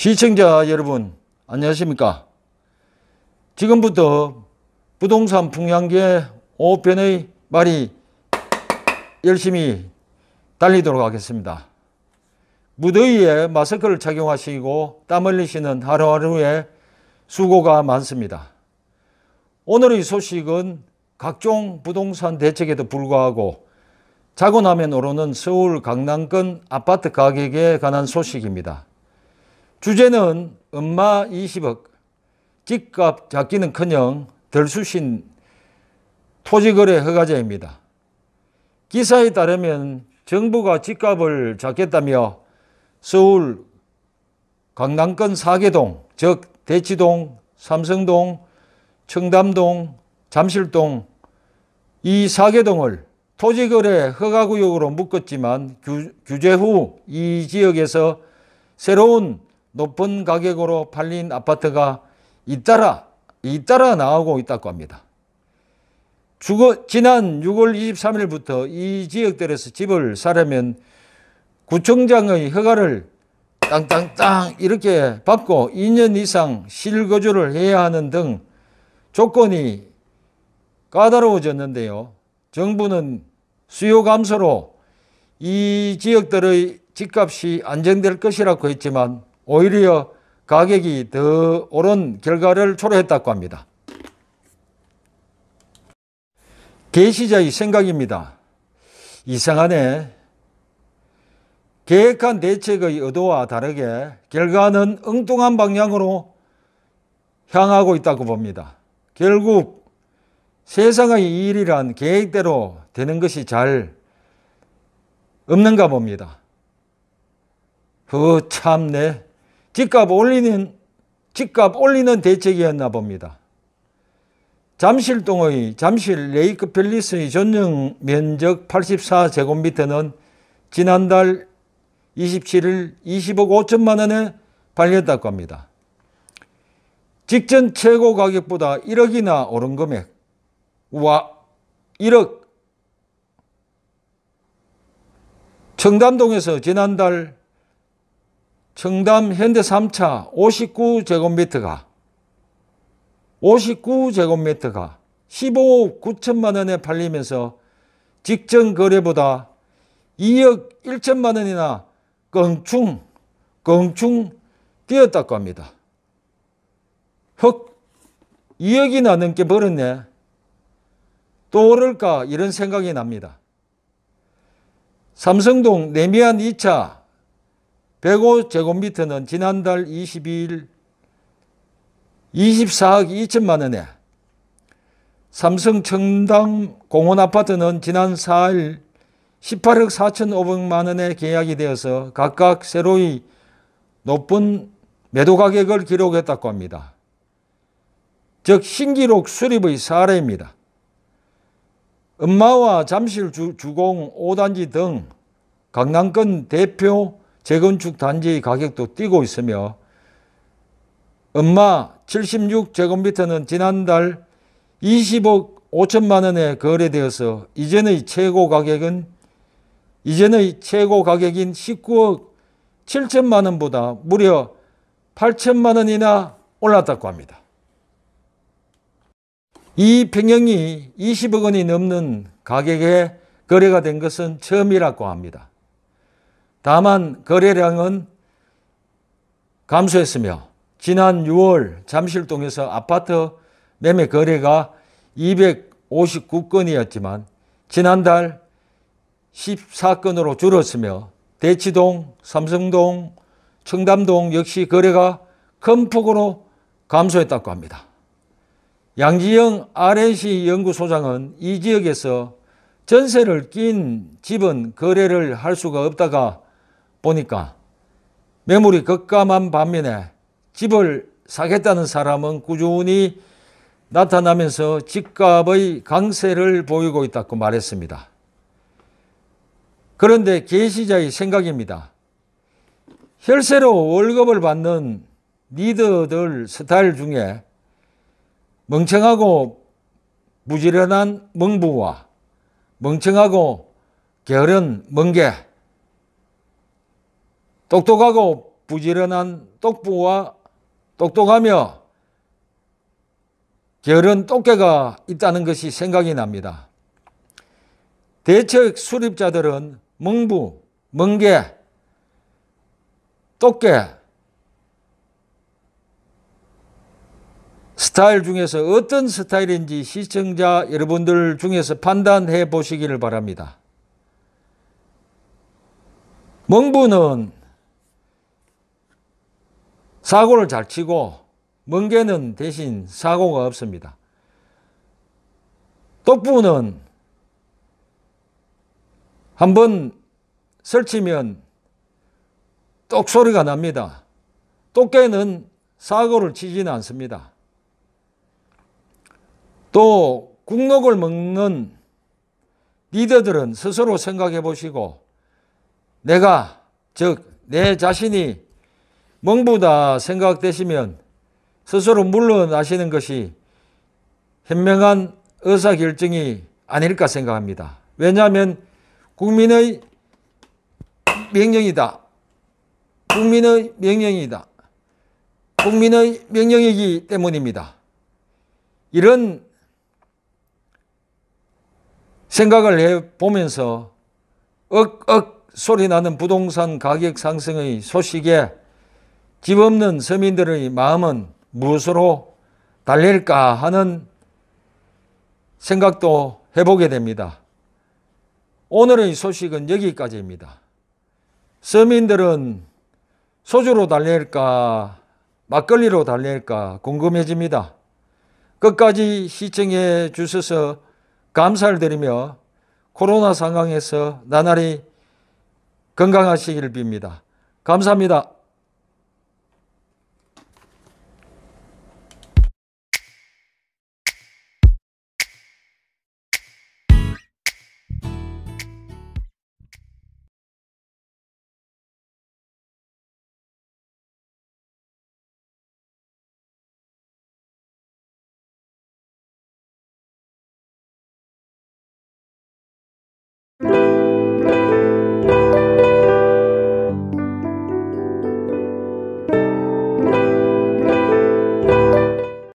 시청자 여러분 안녕하십니까? 지금부터 부동산 풍량계 5편의 말이 열심히 달리도록 하겠습니다. 무더위에 마스크를 착용하시고 땀 흘리시는 하루하루에 수고가 많습니다. 오늘의 소식은 각종 부동산 대책에도 불구하고 자고 나면 오르는 서울 강남권 아파트 가격에 관한 소식입니다. 주제는 엄마 20억, 집값 잡기는커녕 덜수신 토지거래 허가제입니다. 기사에 따르면 정부가 집값을 잡겠다며 서울 강남권 4개동, 즉 대치동, 삼성동, 청담동, 잠실동 이 4개동을 토지거래 허가구역으로 묶었지만 규제 후 이 지역에서 새로운 높은 가격으로 팔린 아파트가 잇따라 나오고 있다고 합니다. 지난 6월 23일부터 이 지역들에서 집을 사려면 구청장의 허가를 땅땅땅 이렇게 받고 2년 이상 실거주를 해야 하는 등 조건이 까다로워졌는데요. 정부는 수요 감소로 이 지역들의 집값이 안정될 것이라고 했지만 오히려 가격이 더 오른 결과를 초래했다고 합니다. 계시자의 생각입니다. 이상하네. 계획한 대책의 의도와 다르게 결과는 엉뚱한 방향으로 향하고 있다고 봅니다. 결국 세상의 일이란 계획대로 되는 것이 잘 없는가 봅니다. 참네. 집값 올리는 대책이었나 봅니다. 잠실동의 잠실 레이크 팰리스의 전용 면적 84제곱미터는 지난달 27일 20억 5천만 원에 팔렸다고 합니다. 직전 최고 가격보다 1억이나 오른 금액. 와, 1억. 청담동에서 지난달 청담 현대 3차 59제곱미터가 15억 9천만 원에 팔리면서 직전 거래보다 2억 1천만 원이나 껑충 뛰었다고 합니다. 2억이나 넘게 벌었네. 또 오를까 이런 생각이 납니다. 삼성동 내미안 2차 105제곱미터는 지난달 22일 24억 2천만 원에, 삼성 청담 공원아파트는 지난 4일 18억 4,500만 원에 계약이 되어서 각각 새로이 높은 매도 가격을 기록했다고 합니다. 즉 신기록 수립의 사례입니다. 엄마와 잠실 주공 5단지 등 강남권 대표 재건축 단지의 가격도 뛰고 있으며 엄마 76제곱미터는 지난달 20억 5천만 원에 거래되어서 이전의 최고 가격인 19억 7천만 원보다 무려 8천만 원이나 올랐다고 합니다. 이 평형이 20억 원이 넘는 가격에 거래가 된 것은 처음이라고 합니다. 다만 거래량은 감소했으며 지난 6월 잠실동에서 아파트 매매 거래가 259건이었지만 지난달 14건으로 줄었으며 대치동, 삼성동, 청담동 역시 거래가 큰 폭으로 감소했다고 합니다. 양지영 RNC 연구소장은 이 지역에서 전세를 낀 집은 거래를 할 수가 없다가 보니까 매물이 급감한 반면에 집을 사겠다는 사람은 꾸준히 나타나면서 집값의 강세를 보이고 있다고 말했습니다. 그런데 계시자의 생각입니다. 혈세로 월급을 받는 리더들 스타일 중에 멍청하고 부지런한 멍부와 멍청하고 게으른 멍게, 똑똑하고 부지런한 똑부와 똑똑하며 게으른 똑개가 있다는 것이 생각이 납니다. 대책 수립자들은 멍부, 멍게, 똑개 스타일 중에서 어떤 스타일인지 시청자 여러분들 중에서 판단해 보시기를 바랍니다. 멍부는 사고를 잘 치고 멍게는 대신 사고가 없습니다. 똑부는 한번 설치면 똑소리가 납니다. 똑개는 사고를 치지는 않습니다. 또 국록을 먹는 리더들은 스스로 생각해 보시고 내가 즉 내 자신이 멍부다 생각되시면 스스로 물러나시는 것이 현명한 의사결정이 아닐까 생각합니다. 왜냐하면 국민의 명령이다. 국민의 명령이다. 국민의 명령이기 때문입니다. 이런 생각을 해보면서 억억 소리 나는 부동산 가격 상승의 소식에 집 없는 서민들의 마음은 무엇으로 달랠까 하는 생각도 해보게 됩니다. 오늘의 소식은 여기까지입니다. 서민들은 소주로 달랠까 막걸리로 달랠까 궁금해집니다. 끝까지 시청해 주셔서 감사를 드리며 코로나 상황에서 나날이 건강하시기를 빕니다. 감사합니다.